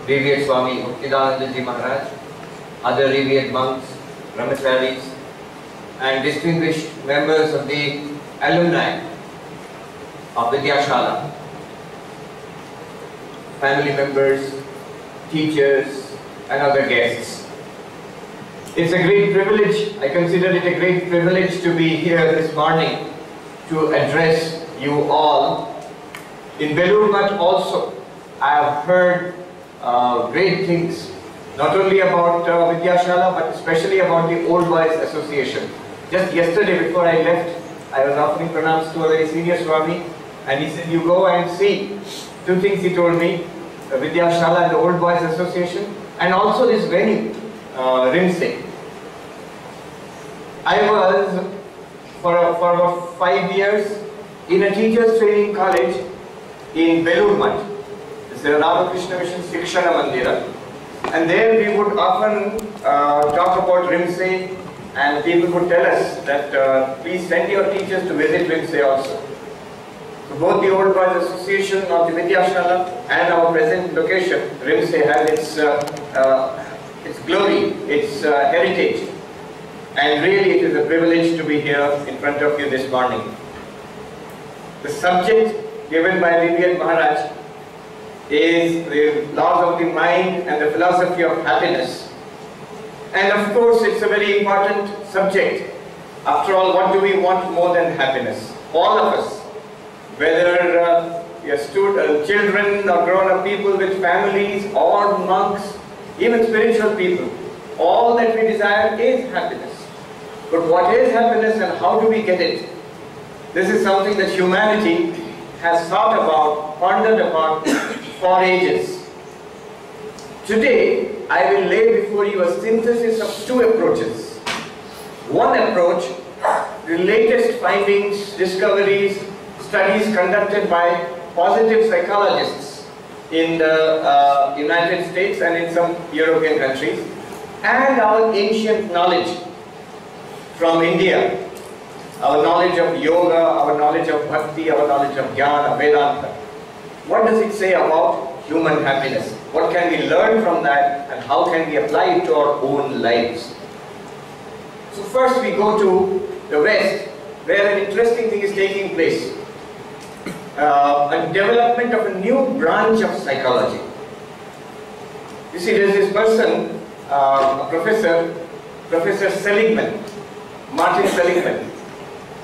revered Swami Sarvapriyananda Maharaj, other revered monks, brahmacharis, and distinguished members of the alumni of Vidyashala, family members, teachers, and other guests. It's a great privilege, I consider it a great privilege to be here this morning to address you all. In Belur Math also, I have heard great things, not only about Vidyashala, but especially about the Old Boys Association. Just yesterday before I left, I was offering pranams to a very senior Swami, and he said, you go and see. Two things he told me, Vidyashala and the Old Boys Association, and also this venue, RIMSE. I was, for about 5 years, in a teachers training college in Belur Math. It's a Ramakrishna Mission Shikshana Mandira. And there we would often talk about RIMSE, and people would tell us that please send your teachers to visit RIMSE also. So both the Old Boys Association of the Vidyashala and our present location, RIMSE, has its glory, its heritage. And really it is a privilege to be here in front of you this morning. The subject given by revered Maharaj is the laws of the mind and the philosophy of happiness. And of course it's a very important subject. After all, what do we want more than happiness? All of us, whether children or grown-up people with families or monks, even spiritual people, all that we desire is happiness. But what is happiness and how do we get it? This is something that humanity has thought about, pondered upon for ages. Today, I will lay before you a synthesis of two approaches. One approach, the latest findings, discoveries, studies conducted by positive psychologists in the United States and in some European countries, and our ancient knowledge from India, our knowledge of yoga, our knowledge of bhakti, our knowledge of jnana, Vedanta. What does it say about human happiness? What can we learn from that, and how can we apply it to our own lives? So first we go to the West, where an interesting thing is taking place. A development of a new branch of psychology. You see, there is this person, Professor Seligman, Martin Seligman,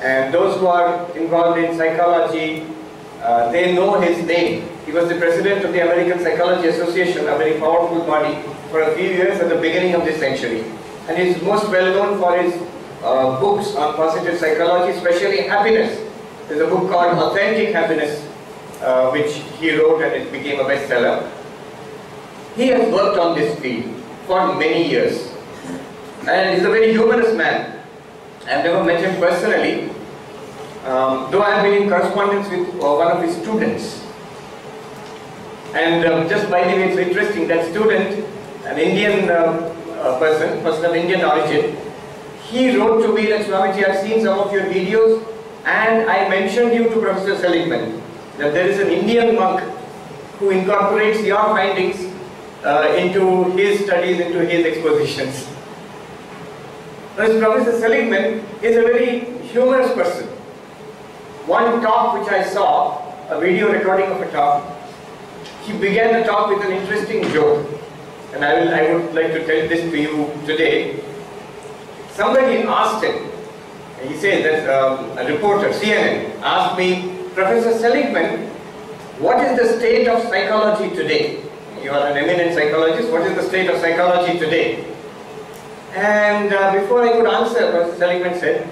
and those who are involved in psychology, they know his name. He was the president of the American Psychology Association, a very powerful body, for a few years at the beginning of this century. And he is most well known for his books on positive psychology, especially happiness. There's a book called Authentic Happiness, which he wrote, and it became a bestseller. He has worked on this field for many years, and he's a very humorous man. I've never met him personally, though I've been in correspondence with one of his students. And just by the way, it's interesting, that student, an Indian person of Indian origin, he wrote to me that, Swamiji, I've seen some of your videos, and I mentioned you to Professor Seligman, that there is an Indian monk who incorporates your findings into his studies, into his expositions. This Professor Seligman is a very humorous person. One talk which I saw, a video recording of a talk, he began the talk with an interesting joke, and I would like to tell this to you today. Somebody asked him, he says that a reporter, CNN, asked me, Professor Seligman, what is the state of psychology today? You are an eminent psychologist, what is the state of psychology today? And before I could answer, Professor Seligman said,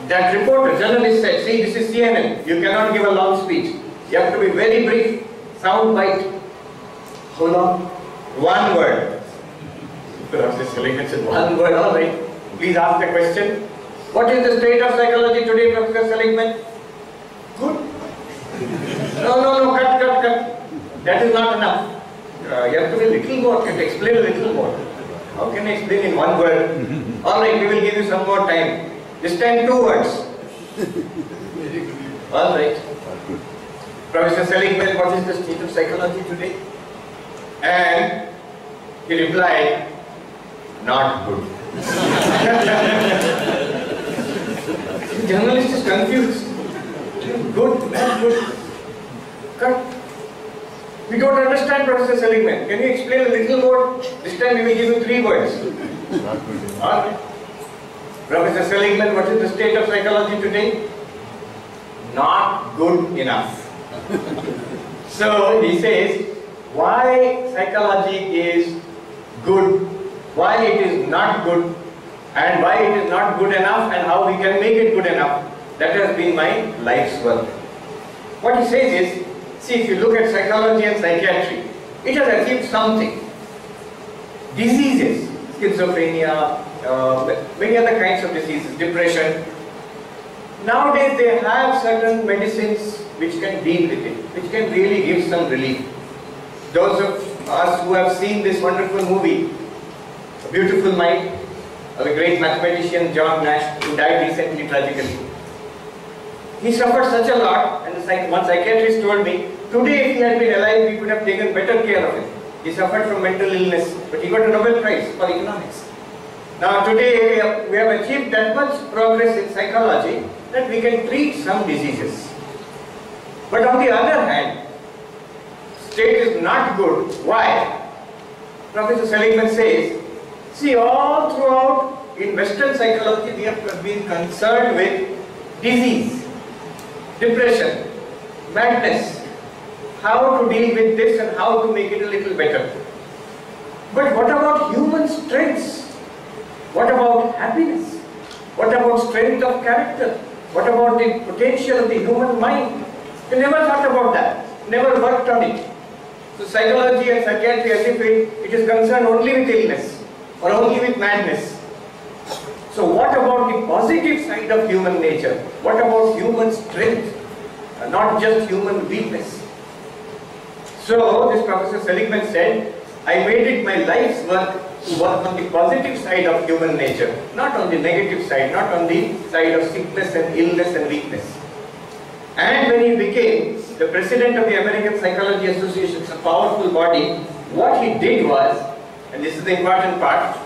that reporter, journalist said, see, this is CNN, you cannot give a long speech. You have to be very brief, sound bite. How long? One word. Professor Seligman said, one word, all right. Please ask the question. What is the state of psychology today, Professor Seligman? Good. No, cut. That is not enough. You have to be a little more, can explain a little more. How can I explain in one word? All right, we will give you some more time. This time 2 words. All right. Professor Seligman, what is the state of psychology today? And he replied, not good. The journalist is confused. Good, not good. Cut. We don't understand, Professor Seligman. Can you explain a little more? This time we will give you 3 words. Not good. Alright. Professor Seligman, what is the state of psychology today? Not good enough. So he says, why psychology is good, why it is not good, and why it is not good enough, and how we can make it good enough. That has been my life's work. What he says is, see, if you look at psychology and psychiatry, it has achieved something. Diseases, schizophrenia, many other kinds of diseases, depression. Nowadays they have certain medicines which can deal with it, which can really give some relief. Those of us who have seen this wonderful movie, A Beautiful Mind, of the great mathematician John Nash, who died recently tragically. He suffered such a lot, and one psychiatrist told me, today if he had been alive, we could have taken better care of him. He suffered from mental illness, but he got a Nobel Prize for economics. Now today we have achieved that much progress in psychology that we can treat some diseases. But on the other hand, state is not good. Why? Professor Seligman says, see, all throughout in Western psychology we have been concerned with disease, depression, madness, how to deal with this and how to make it a little better. But what about human strengths? What about happiness? What about strength of character? What about the potential of the human mind? We never thought about that, never worked on it. So psychology and psychiatry, as if it is concerned only with illness or only with madness. So what about the positive side of human nature? What about human strength? Not just human weakness. So this Professor Seligman said, I made it my life's work to work on the positive side of human nature, not on the negative side, not on the side of sickness and illness and weakness. And when he became the president of the American Psychology Association, it's a powerful body, what he did was, and this is the important part,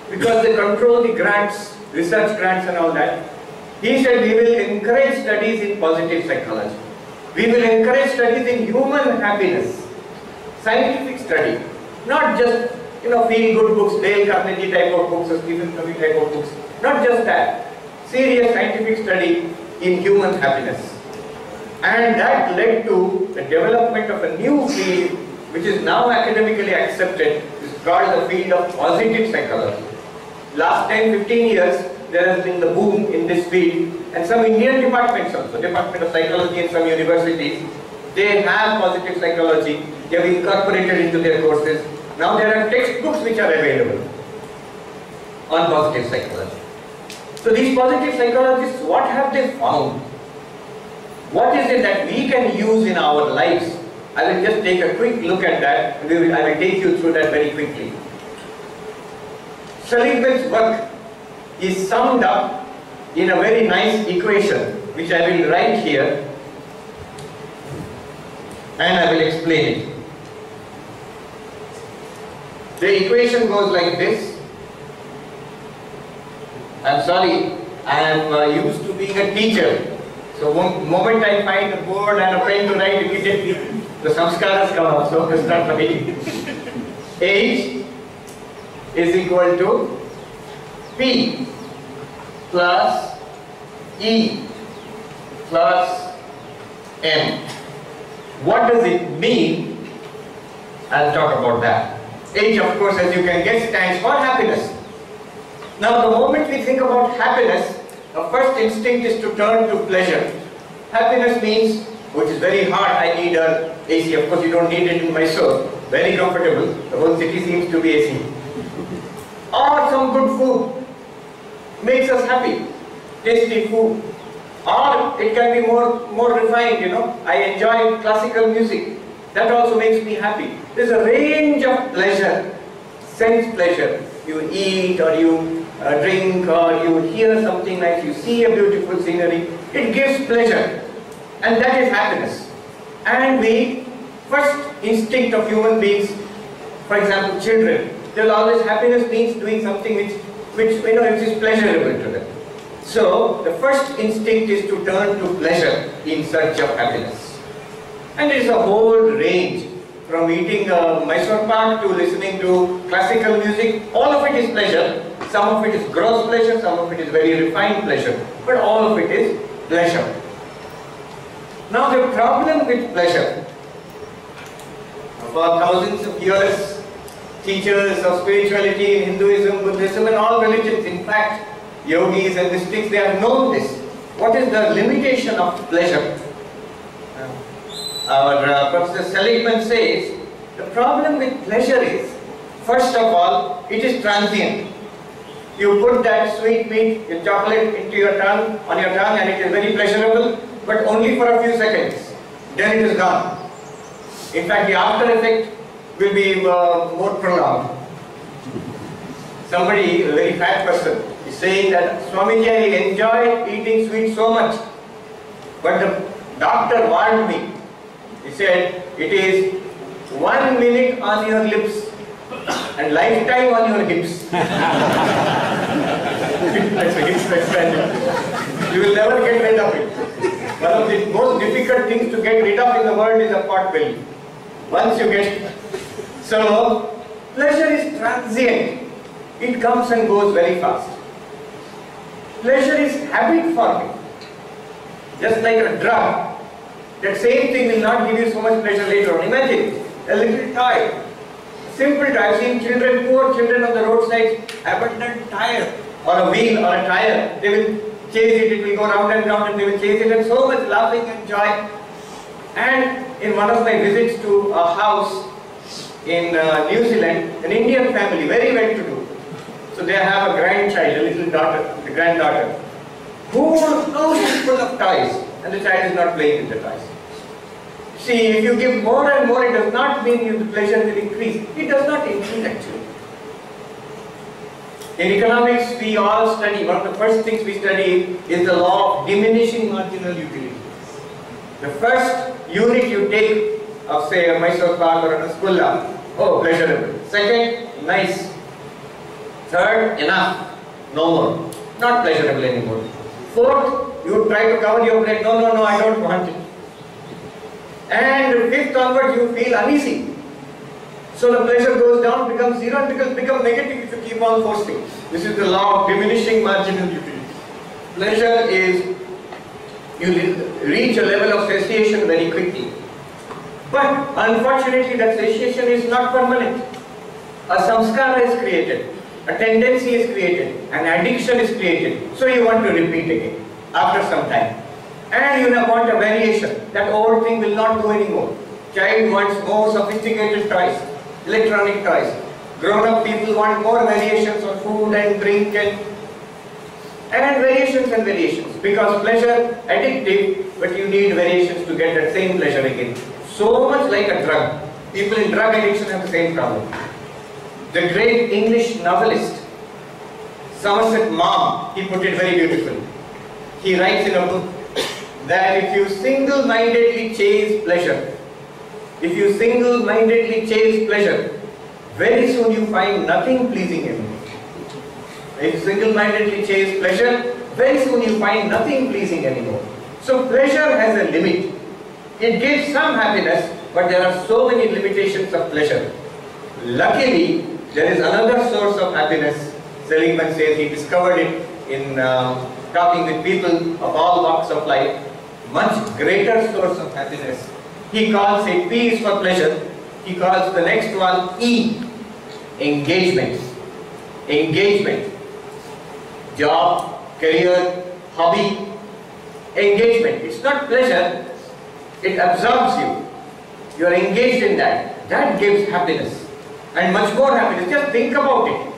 because they control the grants, research grants and all that, he said we will encourage studies in positive psychology. We will encourage studies in human happiness, scientific study, not just feel-good books, Dale Carnegie type of books or Stephen Covey type of books, not just that, serious scientific study in human happiness. And that led to the development of a new field which is now academically accepted. It's called the field of positive psychology. Last 10-15 years there has been the boom in this field, and some Indian departments also, Department of Psychology in some universities, they have positive psychology, they have incorporated into their courses. Now there are textbooks which are available on positive psychology. So these positive psychologists, what have they found? What is it that we can use in our lives? I will just take a quick look at that, and I will take you through that very quickly. Seligman's work is summed up in a very nice equation, which I will write here, and I will explain it. The equation goes like this. I'm sorry, I am used to being a teacher. So one moment I find a board and a pen to write, immediately the samskaras come out, so I start writing. H is equal to P plus E plus M. What does it mean? I'll talk about that. H, of course, as you can guess, stands for happiness. Now the moment we think about happiness, the first instinct is to turn to pleasure. Happiness means, which is very hard, I need an AC. Of course you don't need it in Mysuru. Very comfortable. The whole city seems to be AC. Or some good food makes us happy. Tasty food. Or it can be more refined, I enjoy classical music. That also makes me happy. There's a range of pleasure, sense pleasure. You eat or you drink or you hear something nice, you see a beautiful scenery. It gives pleasure, and that is happiness. And the first instinct of human beings For example, children, they will always, happiness means doing something which is pleasurable to them. So the first instinct is to turn to pleasure in search of happiness. And there is a whole range, from eating Mysore pak to listening to classical music. All of it is pleasure. Some of it is gross pleasure, some of it is very refined pleasure, but all of it is pleasure. Now the problem with pleasure, for thousands of years, teachers of spirituality in Hinduism, Buddhism and all religions, in fact, yogis and mystics, they have known this. What is the limitation of pleasure? Our Professor Seligman says, the problem with pleasure is, first of all, it is transient. You put that sweet meat, your chocolate into your tongue, on your tongue, and it is very pleasurable, but only for a few seconds. Then it is gone. In fact, the after effect will be more prolonged. Somebody, a very fat person, is saying that Swamiji, I enjoy eating sweets so much, but the doctor warned me. He said, it is 1 minute on your lips and lifetime on your hips. You will never get rid of it. One of the most difficult things to get rid of in the world is a pot belly. Once you get it. So, pleasure is transient. It comes and goes very fast. Pleasure is habit forming. Just like a drug. That same thing will not give you so much pleasure later on. Imagine a little toy, simple toy. I've seen children, poor children on the roadside, abandoned tire or a wheel or a tire. They will chase it, it will go round and round and they will chase it, and so much laughing and joy. And in one of my visits to a house in New Zealand, an Indian family, very well to do. So they have a grandchild, a little daughter, the granddaughter, who knows is full of toys, and the child is not playing with the toys. See, if you give more and more, it does not mean the pleasure will increase. It does not increase actually. In economics, we all study, one of the first things we study is the law of diminishing marginal utility. The first unit you take of, say, a Mysore pak or a rasgulla, oh, pleasurable. Second, nice. Third, enough, no more, not pleasurable anymore. Fourth, you try to cover your plate, no, I don't want it. And fifth onwards, you feel uneasy. So the pleasure goes down, becomes zero, and becomes negative if you keep on forcing. This is the law of diminishing marginal utility. Pleasure is, you reach a level of satiation very quickly. But unfortunately, that satiation is not permanent. A samskara is created, a tendency is created, an addiction is created. So you want to repeat again after some time. And you want a variation. That old thing will not do anymore. Child wants more sophisticated toys, electronic toys. Grown-up people want more variations on food and drink and variations. Because pleasure addictive, but you need variations to get that same pleasure again. So much like a drug. People in drug addiction have the same problem. The great English novelist, Somerset Maugham, he put it very beautifully. He writes in a book that if you single-mindedly chase pleasure, very soon you find nothing pleasing anymore. If you single-mindedly chase pleasure, very soon you find nothing pleasing anymore. So pleasure has a limit. It gives some happiness, but there are so many limitations of pleasure. Luckily, there is another source of happiness. Seligman says he discovered it in talking with people of all walks of life. Much greater source of happiness. He calls it P is for pleasure. He calls the next one E, engagement. Engagement. Job, career, hobby, engagement. It's not pleasure, it absorbs you. You are engaged in that. That gives happiness. And much more happiness. Just think about it.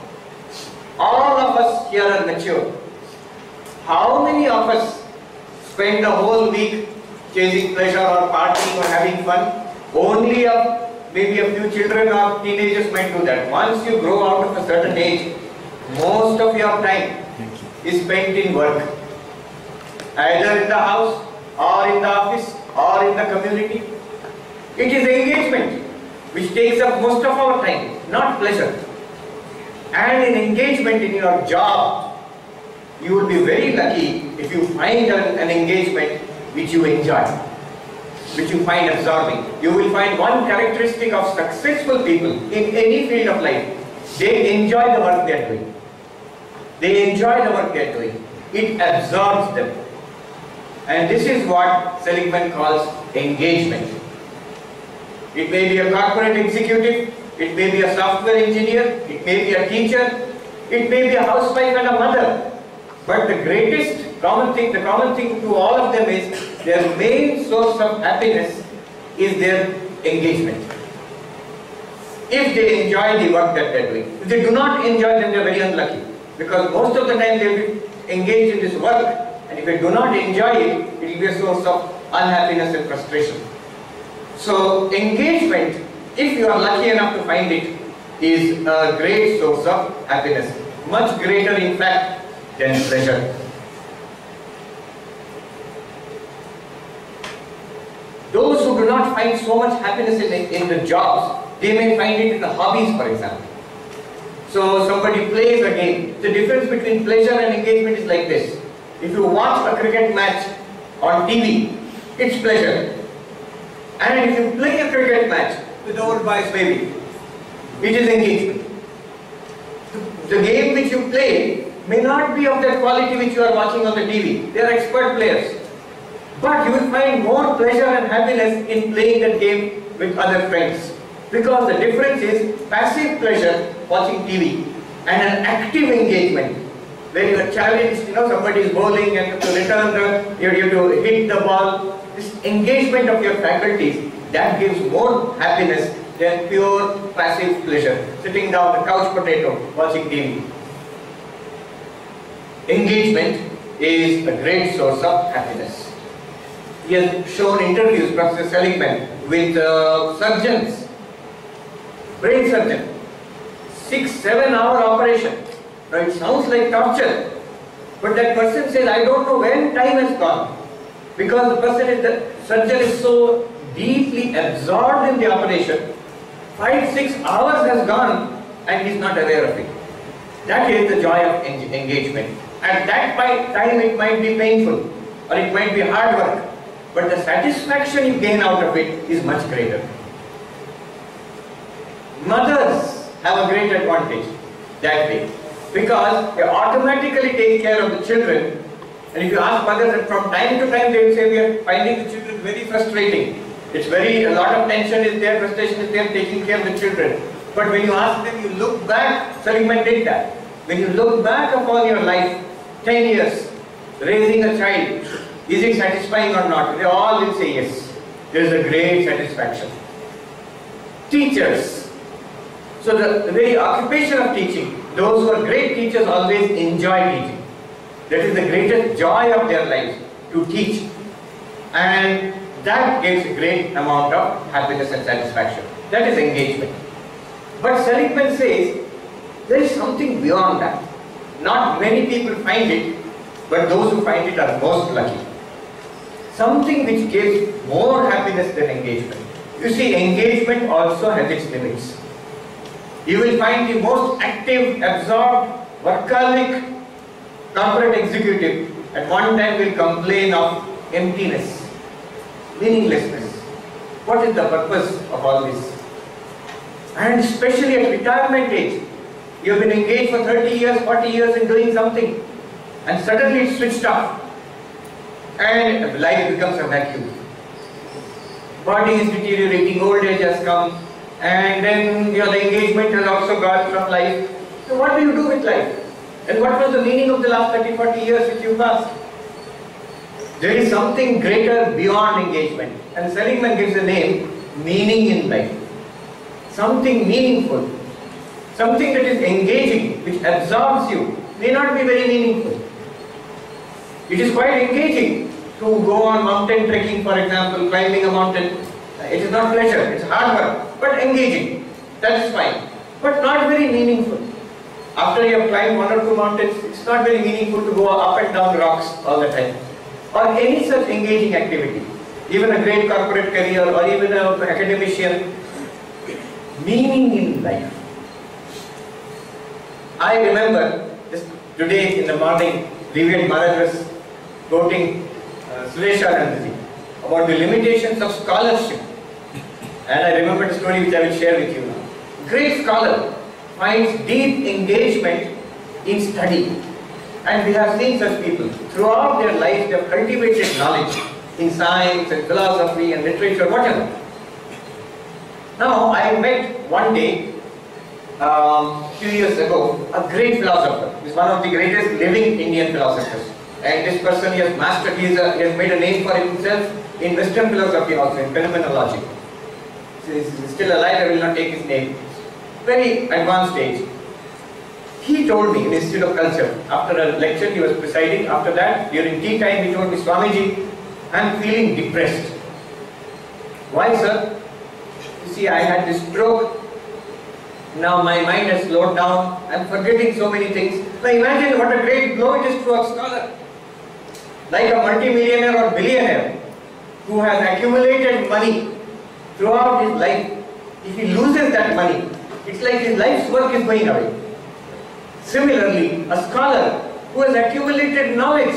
All of us here are mature. How many of us spend the whole week chasing pleasure or partying or having fun? Only maybe a few children or teenagers might do that. Once you grow out of a certain age, most of your time is spent in work. Either in the house or in the office or in the community. It is engagement which takes up most of our time. not pleasure. And in engagement in your job, you will be very lucky if you find an engagement which you enjoy, which you find absorbing. You will find one characteristic of successful people in any field of life. They enjoy the work they are doing. They enjoy the work they are doing. It absorbs them. And this is what Seligman calls engagement. It may be a corporate executive, it may be a software engineer, it may be a teacher, it may be a housewife and a mother. But the common thing to all of them is their main source of happiness is their engagement. If they enjoy the work that they are doing. If they do not enjoy, then they are very unlucky. Because most of the time they will be engaged in this work, and if they do not enjoy it, it will be a source of unhappiness and frustration. So engagement, if you are lucky enough to find it, is a great source of happiness. Much greater in fact than pleasure. Those who do not find so much happiness in the jobs, they may find it in the hobbies, for example. So somebody plays a game. The difference between pleasure and engagement is like this. If you watch a cricket match on TV, it's pleasure. And if you play a cricket match with the old boys maybe, it is engagement. The game which you play may not be of that quality which you are watching on the TV. They are expert players. But you will find more pleasure and happiness in playing that game with other friends. Because the difference is passive pleasure, watching TV, and an active engagement, where you are challenged, somebody is bowling and you have to return you have to hit the ball. This engagement of your faculties, that gives more happiness than pure passive pleasure, sitting down the couch potato, watching TV. Engagement is a great source of happiness. He has shown interviews, Professor Seligman, with surgeons, brain surgeon, 6-7 hour operation. Now it sounds like torture, but that person says, I don't know when time has gone, because the surgeon is so deeply absorbed in the operation. 5-6 hours has gone and he is not aware of it. That is the joy of engagement. At that time it might be painful or it might be hard work, but the satisfaction you gain out of it is much greater. Mothers have a great advantage that way, because they automatically take care of the children. And if you ask mothers, and from time to time they will say, we are finding the children very frustrating. It's a lot of tension is there, frustration is there, taking care of the children. But when you ask them, you look back, Seligman did that. When you look back upon your life, 10 years, raising a child, is it satisfying or not? They all will say yes. There is a great satisfaction. Teachers. So the very occupation of teaching, those who are great teachers always enjoy teaching. That is the greatest joy of their lives, to teach. And that gives a great amount of happiness and satisfaction. That is engagement. But Seligman says, there is something beyond that. Not many people find it, but those who find it are most lucky. Something which gives more happiness than engagement. You see, engagement also has its limits. You will find the most active, absorbed, workaholic corporate executive at one time will complain of emptiness, meaninglessness. What is the purpose of all this? And especially at retirement age, you have been engaged for 30 years, 40 years in doing something, and suddenly it's switched off, and life becomes a vacuum. Body is deteriorating, old age has come, and then the engagement has also gone from life. So what do you do with life? And what was the meaning of the last 30, 40 years which you passed? There is something greater beyond engagement. And Seligman gives a name, meaning in life. Something meaningful. Something that is engaging, which absorbs you, may not be very meaningful. It is quite engaging to go on mountain trekking, for example, climbing a mountain. It is not pleasure, it is hard work, but engaging. That is fine. But not very meaningful. After you have climbed 1 or 2 mountains, it's not very meaningful to go up and down rocks all the time. Or any such engaging activity. Even a great corporate career or even an academician. Meaning in life. I remember just today in the morning, Revered Maharaj was quoting Vidyashala about the limitations of scholarship. And I remember the story which I will share with you now. Great scholar finds deep engagement in study. And we have seen such people. Throughout their lives, they have cultivated knowledge in science and philosophy and literature, whatever. Now, I met one day, few years ago, a great philosopher. He is one of the greatest living Indian philosophers. And this person, he has mastered, he has made a name for himself in Western philosophy also, in phenomenology. He is still alive, I will not take his name. Very advanced age. He told me in Institute of Culture, after a lecture he was presiding, after that, during tea time, he told me, Swamiji, I am feeling depressed. Why, sir? You see, I had this stroke. Now my mind has slowed down. I am forgetting so many things. Now imagine what a great blow it is to a scholar. Like a multi-millionaire or billionaire who has accumulated money throughout his life. If he loses that money, it's like his life's work is going away. Similarly, a scholar who has accumulated knowledge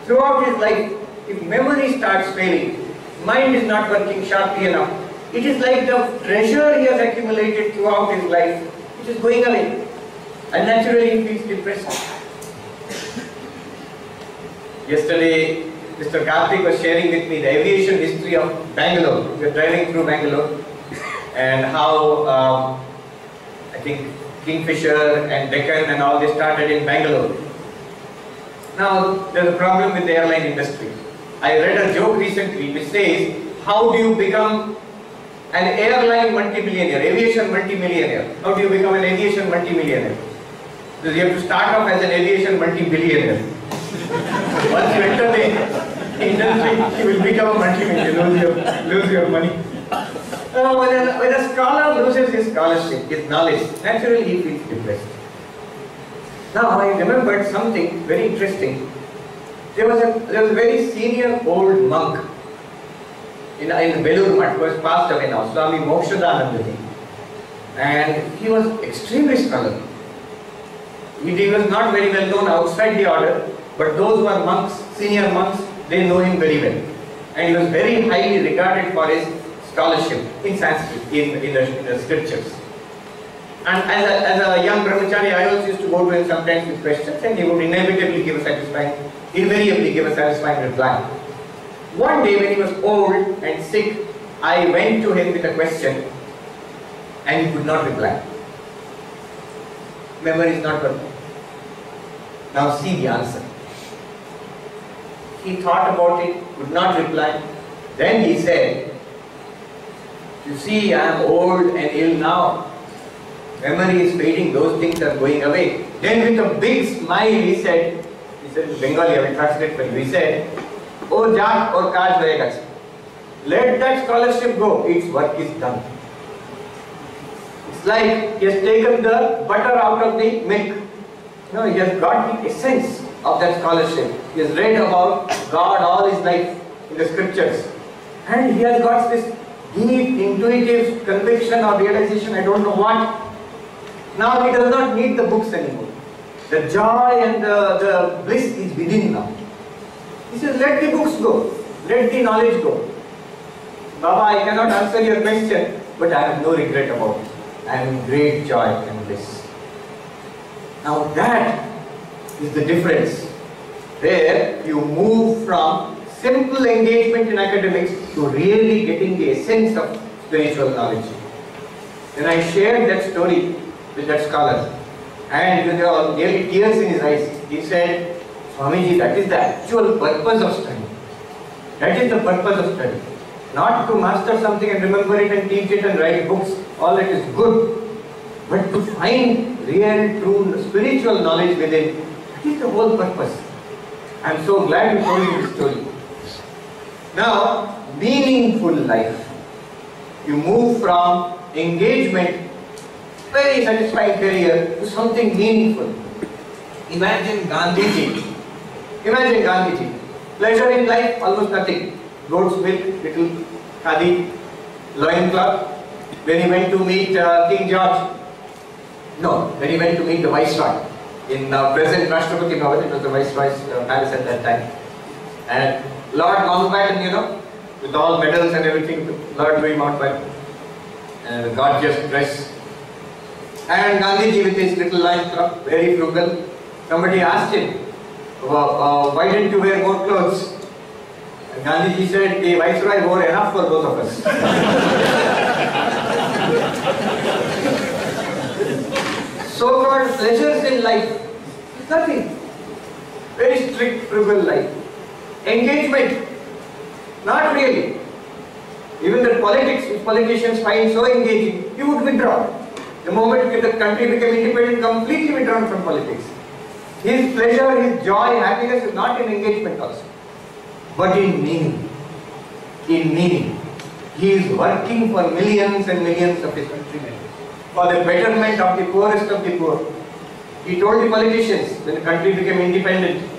throughout his life, if memory starts failing, mind is not working sharply enough, it is like the treasure he has accumulated throughout his life, which is going away. And naturally he feels depressed. Yesterday, Mr. Karthik was sharing with me the aviation history of Bangalore. We were driving through Bangalore and how I think Kingfisher and Deccan and all, they started in Bangalore. Now, there is a problem with the airline industry. I read a joke recently which says, how do you become an airline multimillionaire, aviation multimillionaire? How do you become an aviation multimillionaire? Because you have to start off as an aviation multi-billionaire. Once you enter the industry, you will become a multimillionaire, lose your money. When a scholar loses his scholarship, his knowledge, naturally he feels depressed. Now I remembered something very interesting. There was a very senior old monk in Belur Math, who has passed away now, Swami Mokshadananda. And he was extremely scholarly. He was not very well known outside the order, but those who are monks, senior monks, they know him very well. And he was very highly regarded for his scholarship in Sanskrit, in the scriptures. And as a young brahmachari, I also used to go to him sometimes with questions, and he would invariably give a satisfying reply. One day when he was old and sick, I went to him with a question and he could not reply. Memory is not working. Now see the answer. He thought about it, could not reply. Then he said, you see, I am old and ill now. Memory is fading, those things are going away. Then with a big smile he said in Bengali, I will translate for you. He said, oh Jaat or Kaj Vayegas, let that scholarship go, its work is done. It's like he has taken the butter out of the milk. No, he has got the essence of that scholarship. He has read about God all his life in the scriptures. And he has got this deep, intuitive conviction or realization, I don't know what. Now he does not need the books anymore. The joy and the bliss is within now. He says, let the books go. Let the knowledge go. Baba, I cannot answer your question, but I have no regret about it. I am in great joy and bliss. Now that is the difference, where you move from simple engagement in academics to really getting the essence of spiritual knowledge. Then I shared that story with that scholar, and with nearly tears in his eyes, he said, Swamiji, that is the actual purpose of study. That is the purpose of study. Not to master something and remember it and teach it and write books, all that is good. But to find real, true, spiritual knowledge within, that is the whole purpose. I am so glad you told me this story. Now, meaningful life. You move from engagement, very satisfying career, to something meaningful. Imagine Gandhiji. Imagine Gandhiji. Pleasure in life, almost nothing. Goat's milk, little khadi, loincloth. When he went to meet King George, No, when he went to meet the Viceroy in present Rashtrapati Bhavan, it was the Viceroy's palace at that time. And Lord Mountbatten, you know, with all medals and everything, Lord Louis Mountbatten, gorgeous dress. And Gandhiji with his little line club, very frugal. Somebody asked him, why didn't you wear more clothes? And Gandhiji said, the Viceroy wore enough for both of us. So-called pleasures in life, nothing. Very strict, frugal life. Engagement, not really. Even the politics, which politicians find so engaging, you would withdraw. The moment the country became independent, completely withdrawn from politics. His pleasure, his joy, happiness is not in engagement also, but in meaning. In meaning. He is working for millions and millions of his countrymen, for the betterment of the poorest of the poor. He told the politicians, when the country became independent,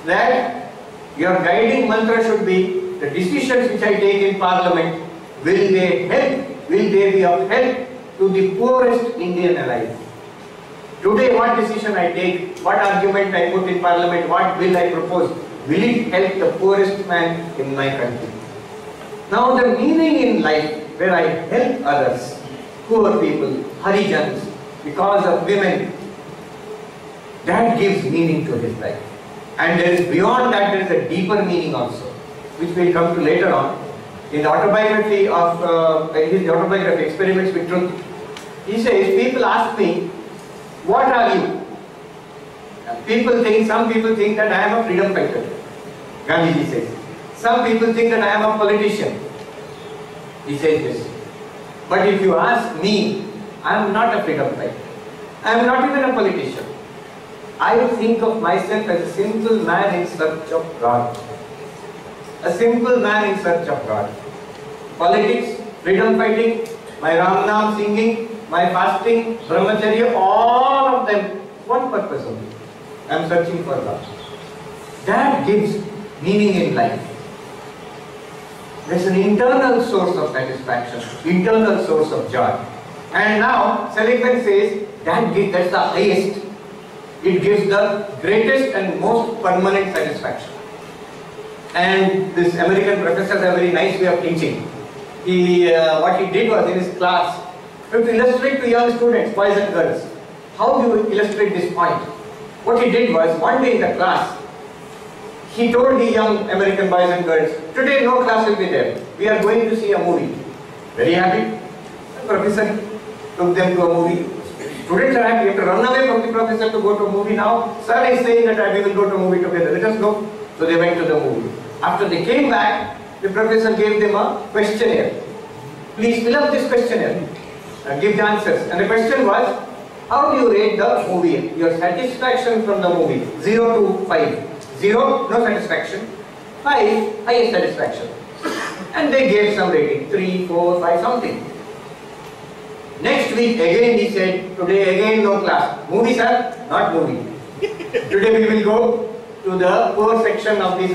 that your guiding mantra should be, the decisions which I take in Parliament, will they help, will they be of help to the poorest Indian alive? Today what decision I take, what argument I put in Parliament, what bill I propose, will it help the poorest man in my country? Now the meaning in life, where I help others, poor people, Harijans, because of women, that gives meaning to his life. And there is, beyond that, there is a deeper meaning also, which we will come to later on. In the autobiography of his autobiography, Experiments with Truth, he says, people ask me, what are you? Some people think that I am a freedom fighter. Gandhiji says. Some people think that I am a politician. He says this. But if you ask me, I am not a freedom fighter. I am not even a politician. I think of myself as a simple man in search of God. A simple man in search of God. Politics, freedom fighting, my Ram Naam singing, my fasting, brahmacharya, all of them, one purpose only. I am searching for God. That gives meaning in life. There is an internal source of satisfaction, internal source of joy. And now, Seligman says, that's the highest. It gives the greatest and most permanent satisfaction. And this American professor has a very nice way of teaching. What he did was, in his class, to illustrate to young students, boys and girls, how do you illustrate this point? What he did was, one day in the class, he told the young American boys and girls, today no class will be there. We are going to see a movie. Very happy. The professor took them to a movie. Students are happy. You have to run away from the professor to go to a movie now. Sir is saying that we will go to a movie together. Let us go. So they went to the movie. After they came back, the professor gave them a questionnaire. Please fill up this questionnaire and give the answers. And the question was, how do you rate the movie? Your satisfaction from the movie. 0 to 5. 0, no satisfaction. 5, highest satisfaction. And they gave some rating. 3, 4, 5, something. Next week again he said, today again no class. Movie sir? Not movie. Today we will go to the poor section of this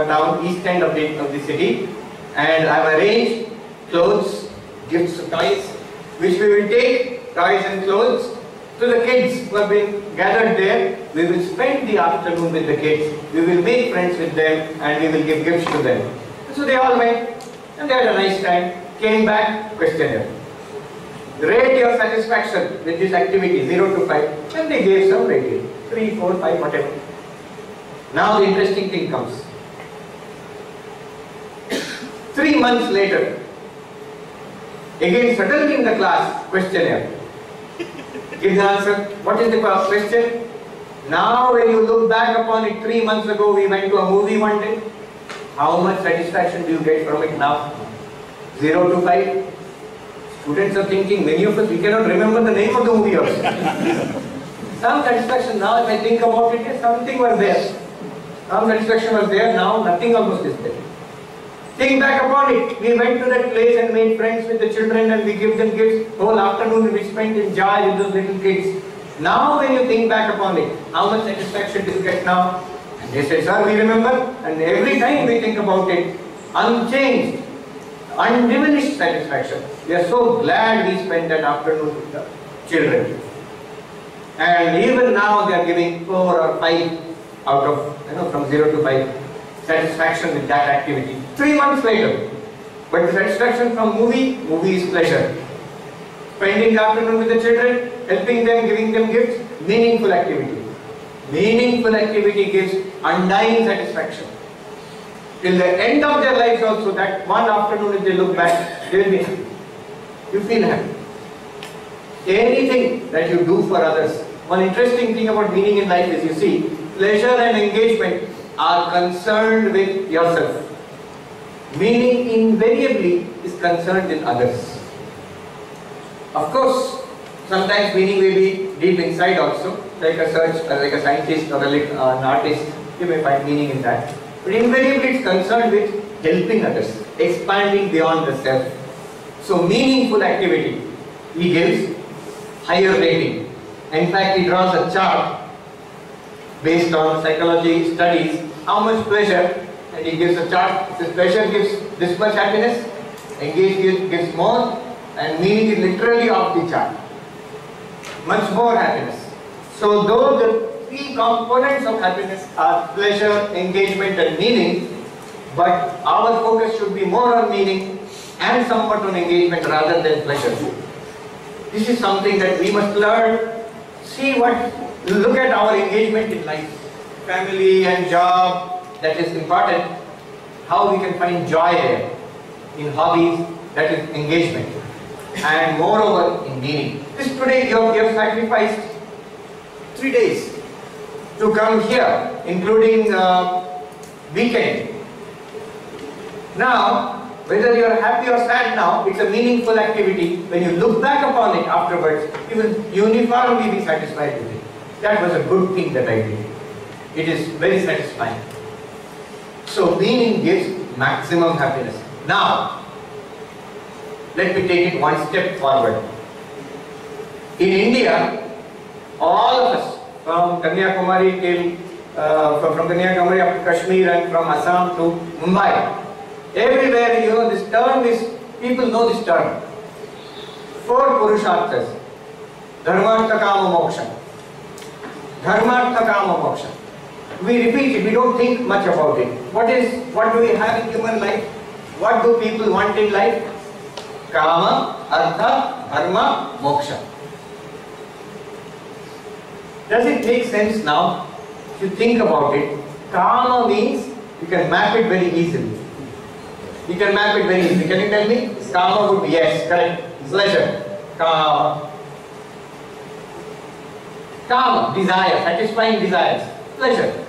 town, east end of the city, and I have arranged clothes, gifts, toys, which we will take, toys and clothes, to the kids who have been gathered there. We will spend the afternoon with the kids, we will make friends with them, and we will give gifts to them. So they all went, and they had a nice time, came back, questionnaire. Rate your satisfaction with this activity, 0 to 5, and they gave some rating, 3, 4, 5, whatever. Now the interesting thing comes. 3 months later, again suddenly in the class, questionnaire. Give the answer. What is the question? Now when you look back upon it, 3 months ago we went to a movie one day. How much satisfaction do you get from it now? 0 to 5. Students are thinking, many of us, we cannot remember the name of the movie also. Some satisfaction now, if I think about it, something was there. Some satisfaction was there, now nothing almost is there. Think back upon it. We went to that place and made friends with the children and we give them gifts. Whole afternoon we spent in joy with those little kids. Now when you think back upon it, how much satisfaction do you get now? And they say, sir, we remember. And every time we think about it, unchanged, undiminished satisfaction. We are so glad we spent that afternoon with the children. And even now they are giving 4 or 5 out of, from 0 to 5 satisfaction with that activity. 3 months later. But the satisfaction from movie is pleasure. Spending the afternoon with the children, helping them, giving them gifts, meaningful activity. Meaningful activity gives undying satisfaction. Till the end of their lives also, that one afternoon if they look back, they will be happy. You feel happy. Anything that you do for others. One interesting thing about meaning in life is, you see, pleasure and engagement are concerned with yourself. Meaning invariably is concerned with others. Of course, sometimes meaning may be deep inside also, like a scientist or an artist, you may find meaning in that. But invariably it's concerned with helping others, expanding beyond the self. So meaningful activity, he gives higher rating. In fact, he draws a chart based on psychology studies, how much pleasure, and he gives a chart. This pleasure gives this much happiness, engagement gives more, and meaning is literally off the chart. Much more happiness. So though the 3 components of happiness are pleasure, engagement and meaning, but our focus should be more on meaning and somewhat on engagement rather than pleasure. This is something that we must learn. Look at our engagement in life. Family and job, that is important. How we can find joy there. In hobbies, that is engagement. And moreover, in meaning. This today you have sacrificed 3 days to come here, including weekend. Now, whether you are happy or sad now, it's a meaningful activity. When you look back upon it afterwards, you will uniformly be satisfied with it. That was a good thing that I did. It is very satisfying. So meaning gives maximum happiness. Now, let me take it one step forward. In India, all of us, from Kanyakumari from Kanyakumari up to Kashmir and from Assam to Mumbai, everywhere, this term is, people know this term. 4 Purusharthas. Dharmartha Kama Moksha. Dharmartha Kama Moksha. We repeat it, we don't think much about it. What do we have in human life? What do people want in life? Kama, Artha, Dharma, Moksha. Does it make sense now? If you think about it, Kama means you can map it very easily. You can map it very easily. Can you tell me? Kama would be, yes, correct. Pleasure. Kama. Kama, desire, satisfying desires. Pleasure.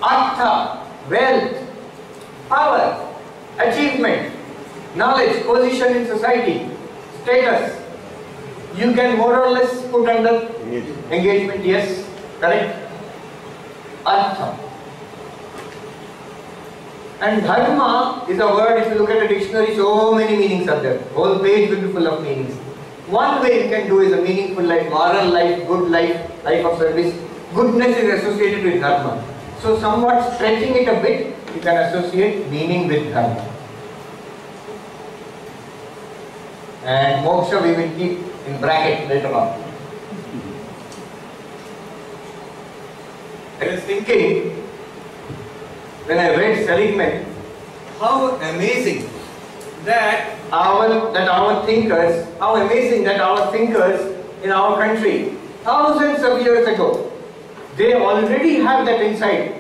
Artha, wealth, power, achievement, knowledge, position in society, status. You can more or less put under engagement, yes, correct. Artha. And dharma is a word, if you look at the dictionary, so many meanings are there. Whole page will be full of meanings. One way you can do is a meaningful life, moral life, good life, life of service. Goodness is associated with dharma. So somewhat stretching it a bit, you can associate meaning with dharma. And moksha we will keep in bracket later on. I was thinking, when I read Seligman, how amazing that our thinkers in our country, thousands of years ago, they already have that insight,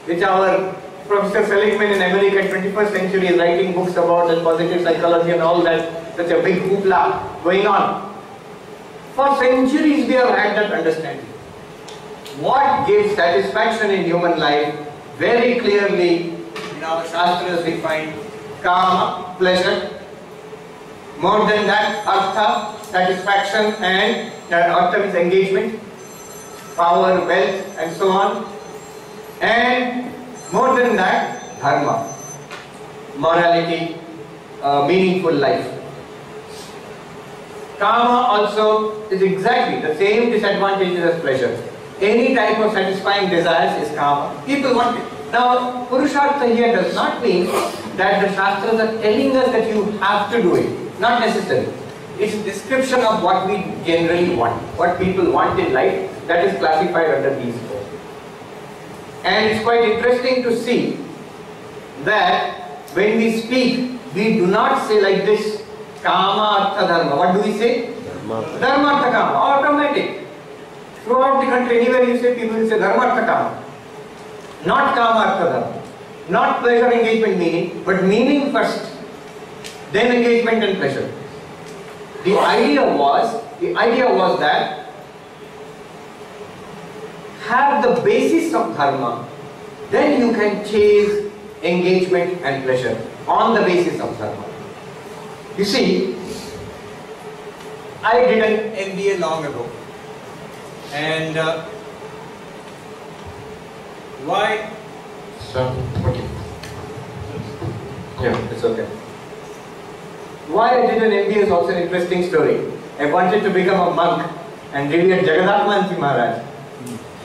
which our Professor Seligman in America in 21st century is writing books about and positive psychology and all that, such a big hoopla going on. For centuries we have had that understanding. What gives satisfaction in human life? Very clearly in our Shastras we find Kama, pleasure. More than that, Artha, satisfaction, and Artha means engagement, power, wealth, and so on. And more than that, Dharma, morality, meaningful life. Kama also is exactly the same disadvantages as pleasure. Any type of satisfying desires is Kama. People want it. Now, Purushartha here does not mean that the Shastras are telling us that you have to do it. Not necessarily. It's a description of what we generally want, what people want in life. that is classified under these four. And it's quite interesting to see that when we speak, we do not say like this, Kama Artha Dharma. What do we say? Dharma Artha Kama. Automatic. Throughout the country, anywhere you say, people will say Dharma Artha Kama. Not Kama Artha Dharma. Not pleasure, engagement, meaning, but meaning first, then engagement and pleasure. The idea was that have the basis of dharma, then you can chase engagement and pleasure on the basis of dharma. You see, I did an MBA long ago, and why? Okay. Yeah, it's okay. Why I did an MBA is also an interesting story. I wanted to become a monk, and really at Jagadhatmanji Maharaj,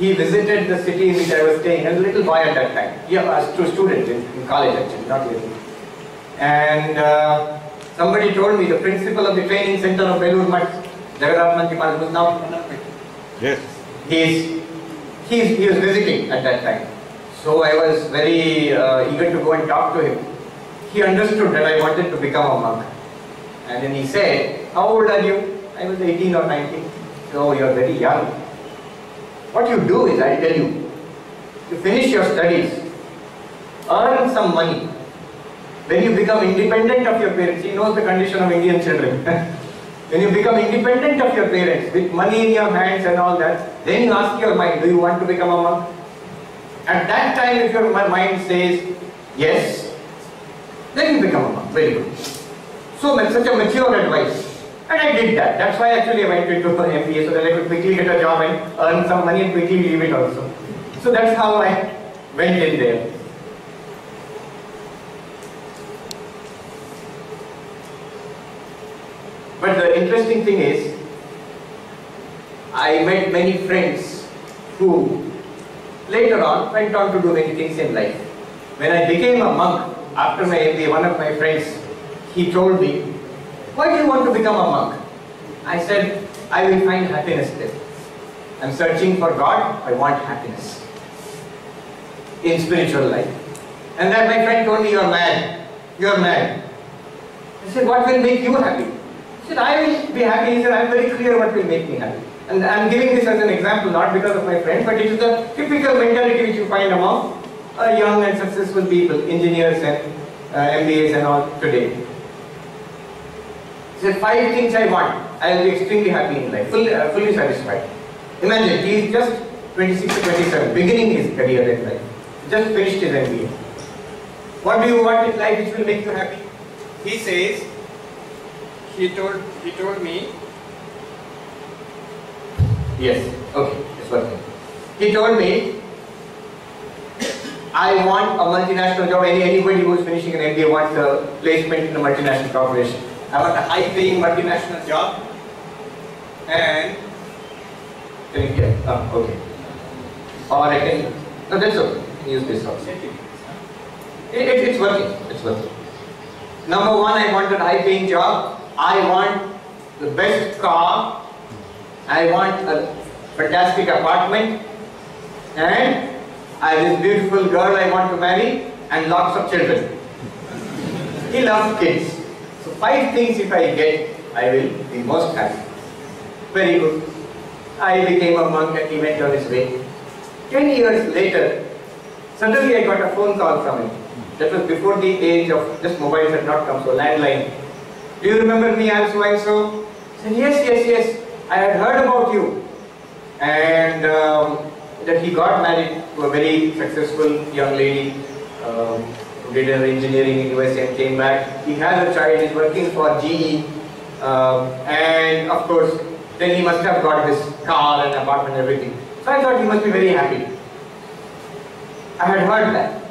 he visited the city in which I was staying. I was a little boy at that time. Yeah, a student in college actually, not little. And somebody told me the principal of the training center of Belur Math, Jagadhatmanji Maharaj, was now. Yes. He was visiting at that time. So I was very eager to go and talk to him. He understood that I wanted to become a monk. And then he said, how old are you? I was 18 or 19. So you are very young. What you do is, I tell you, you finish your studies, earn some money. When you become independent of your parents, he knows the condition of Indian children. When you become independent of your parents, with money in your hands and all that, then you ask your mind, do you want to become a monk? At that time, if your mind says yes, then you become a monk. Very good. So such a mature advice. And I did that. That's why actually I went into an MBA, so that I could quickly get a job and earn some money and quickly leave it also. So that's how I went in there. But the interesting thing is, I met many friends who later on went on to do many things in life. When I became a monk after my MBA, one of my friends, he told me, why do you want to become a monk? I said, I will find happiness there. I'm searching for God, I want happiness in spiritual life. And then my friend told me, you're mad. You're mad. I said, what will make you happy? He said, I will be happy. He said, I'm very clear what will make me happy. And I'm giving this as an example, not because of my friend, but it is the typical mentality which you find among young and successful people, engineers and MBAs and all today. He said, 5 things I want. I will be extremely happy in life, fully satisfied. Imagine, he is just 26 to 27, beginning his career in life. Just finished his MBA. What do you want in life which will make you happy? He says, he told me, yes, okay, it's working. He told me, I want a multinational job. Anybody who is finishing an MBA wants a placement in a multinational corporation. I want a high-paying multinational job. And can you hear? Oh, okay. Or I can. No, that's okay. Use this also. It's working. It's working. Number 1, I want a high-paying job. I want the best car. I want a fantastic apartment. And I have this beautiful girl I want to marry, and lots of children. He loves kids. So 5 things if I get, I will be most happy. Very good. I became a monk and he went on his way. 10 years later, suddenly I got a phone call from him. That was before the age of, just mobiles had not come, so landline. Do you remember me? I am so and so. I said, yes. I had heard about you. And that he got married to a very successful young lady who did her engineering in USA and came back. He has a child, he's working for GE, and of course then he must have got his car and apartment and everything. So I thought he must be very happy. I had heard that.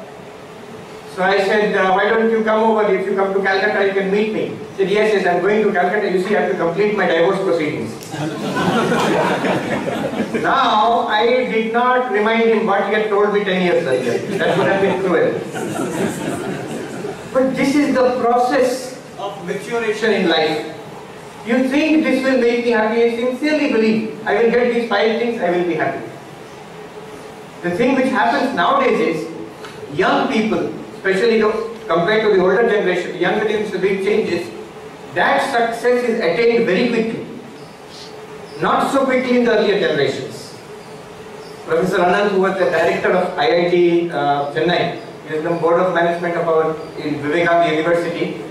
So I said, why don't you come over? If you come to Calcutta, you can meet me. He said, yes, I'm going to Calcutta. You see, I have to complete my divorce proceedings. Now, I did not remind him what he had told me 10 years earlier. That would have been cruel. But this is the process of maturation in life. You think this will make me happy? I sincerely believe I will get these 5 things, I will be happy. The thing which happens nowadays is young people, especially compared to the older generation, the younger generation, the big changes, that success is attained very quickly. Not so quickly in the earlier generations. Professor Anand, who was the director of IIT Chennai, he is the board of management of our Vivekananda University.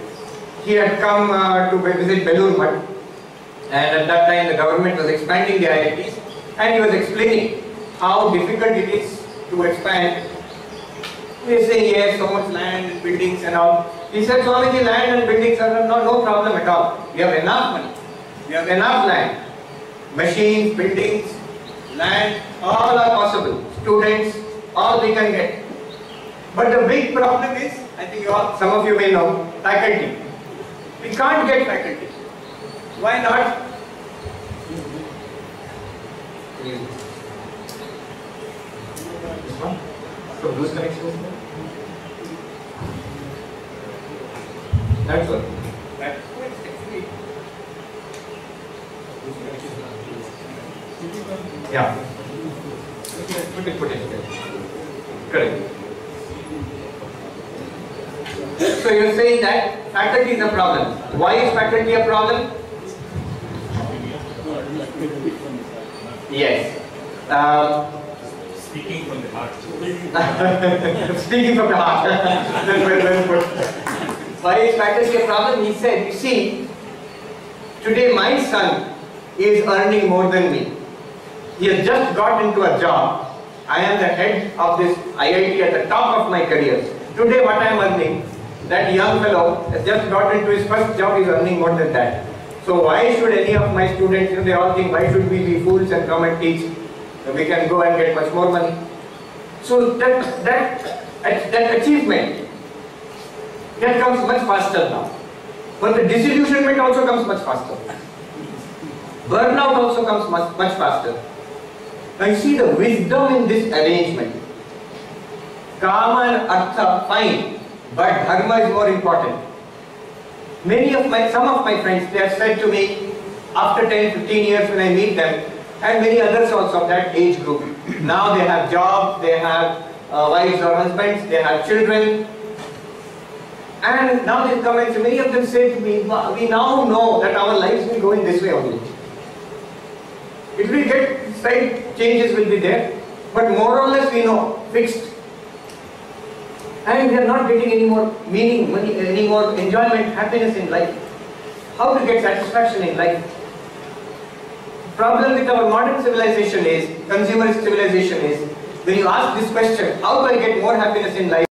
He had come to visit Belur Mutt, and at that time the government was expanding the IITs, and he was explaining how difficult it is to expand. We say yes, so much land and buildings and all. He said, Swamiji, land and buildings are no problem at all. We have enough money, we have enough land. Machines, buildings, land, all are possible. Students, all we can get. But the big problem is, I think some of you may know, faculty. We can't get faculty. Why not? This one? So those connections? That's all. Yeah. Put it there. Correct. So you're saying that faculty is a problem. Why is faculty a problem? Yes. Speaking from the heart. Speaking from the heart. Why is faculty a problem? He said, you see, today my son is earning more than me. He has just got into a job. I am the head of this IIT at the top of my career. Today what I am earning, that young fellow has just got into his first job, is earning more than that. So why should any of my students, they all think, why should we be fools and come and teach? We can go and get much more money. So that achievement, that comes much faster now. But the disillusionment also comes much faster. Burnout also comes much faster. Now you see the wisdom in this arrangement. Kama and Artha, fine, but Dharma is more important. Some of my friends, they have said to me, after 10-15 years when I meet them, and many others also of that age group, now they have jobs, they have wives or husbands, they have children, and now they come and say, many of them say to me, we now know that our lives will go in this way only. It will get, slight changes will be there, but more or less we know, fixed. And we are not getting any more meaning, money, any more enjoyment, happiness in life. How to get satisfaction in life? Problem with our modern civilization is, consumerist civilization is, when you ask this question, how do I get more happiness in life?